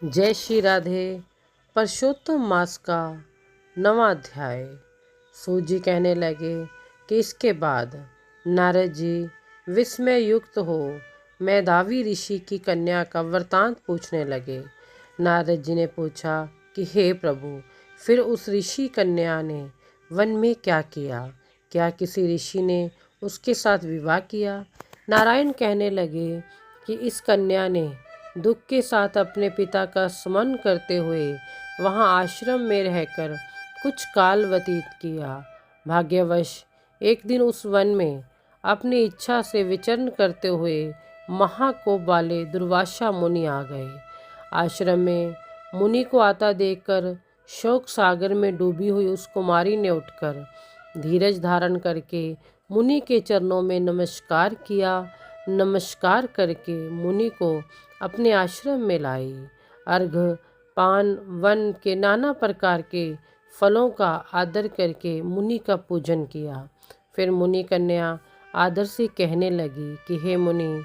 जय श्री राधे। पुरुषोत्तम मास का 9वां अध्याय। सूत जी कहने लगे कि इसके बाद नारद जी विस्मय युक्त हो मेधावी ऋषि की कन्या का वृतांत पूछने लगे। नारद जी ने पूछा कि हे प्रभु, फिर उस ऋषि कन्या ने वन में क्या किया? क्या किसी ऋषि ने उसके साथ विवाह किया? नारायण कहने लगे कि इस कन्या ने दुख के साथ अपने पिता का स्मरण करते हुए वहां आश्रम में रहकर कुछ काल व्यतीत किया। भाग्यवश एक दिन उस वन में अपनी इच्छा से विचरण करते हुए महाकोप वाले दुर्वासा मुनि आ गए। आश्रम में मुनि को आता देखकर शोक सागर में डूबी हुई उस कुमारी ने उठकर धीरज धारण करके मुनि के चरणों में नमस्कार किया। नमस्कार करके मुनि को अपने आश्रम में लाई। अर्घ पान वन के नाना प्रकार के फलों का आदर करके मुनि का पूजन किया। फिर मुनि कन्या आदर से कहने लगी कि हे मुनि,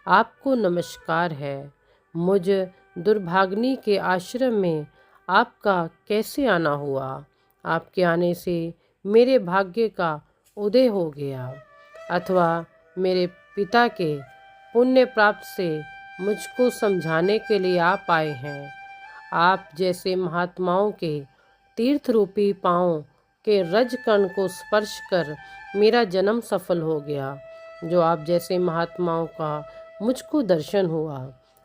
आपको नमस्कार है। मुझ दुर्भाग्नि के आश्रम में आपका कैसे आना हुआ? आपके आने से मेरे भाग्य का उदय हो गया, अथवा मेरे पिता के पुण्य प्राप्त से मुझको समझाने के लिए आप आए हैं। आप जैसे महात्माओं के तीर्थ रूपी पांवों के रज कण को स्पर्श कर मेरा जन्म सफल हो गया। जो आप जैसे महात्माओं का मुझको दर्शन हुआ।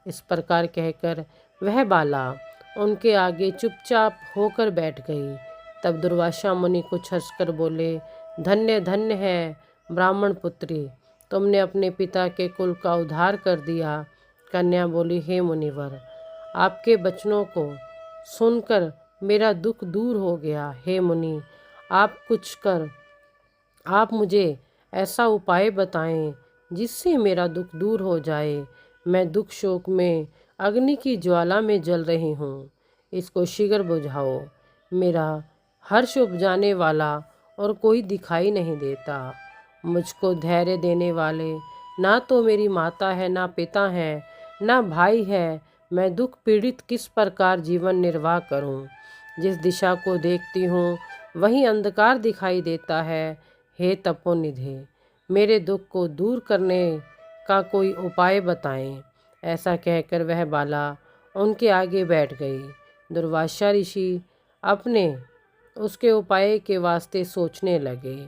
इस प्रकार कहकर वह बाला उनके आगे चुपचाप होकर बैठ गई। तब दुर्वासा मुनि कुछ हंसकर बोले, धन्य धन्य है ब्राह्मण पुत्री, तुमने अपने पिता के कुल का उद्धार कर दिया। कन्या बोली, हे मुनिवर, आपके वचनों को सुनकर मेरा दुख दूर हो गया। हे मुनि, आप मुझे ऐसा उपाय बताएं जिससे मेरा दुख दूर हो जाए। मैं दुख शोक में अग्नि की ज्वाला में जल रही हूँ, इसको शीघ्र बुझाओ। मेरा हर्ष उपजाने वाला और कोई दिखाई नहीं देता। मुझको धैर्य देने वाले ना तो मेरी माता है, ना पिता है, ना भाई है। मैं दुख पीड़ित किस प्रकार जीवन निर्वाह करूं? जिस दिशा को देखती हूँ वहीं अंधकार दिखाई देता है। हे तपोनिधे, मेरे दुख को दूर करने का कोई उपाय बताएं। ऐसा कहकर वह बाला उनके आगे बैठ गई। दुर्वासा ऋषि अपने उसके उपाय के वास्ते सोचने लगे।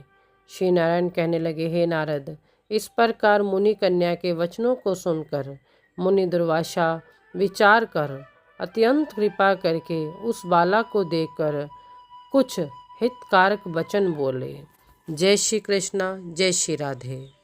श्री नारायण कहने लगे, हे नारद, इस प्रकार मुनि कन्या के वचनों को सुनकर मुनि दुर्वासा विचार कर अत्यंत कृपा करके उस बाला को देखकर कुछ हितकारक वचन बोले। जय श्री कृष्ण, जय श्री राधे।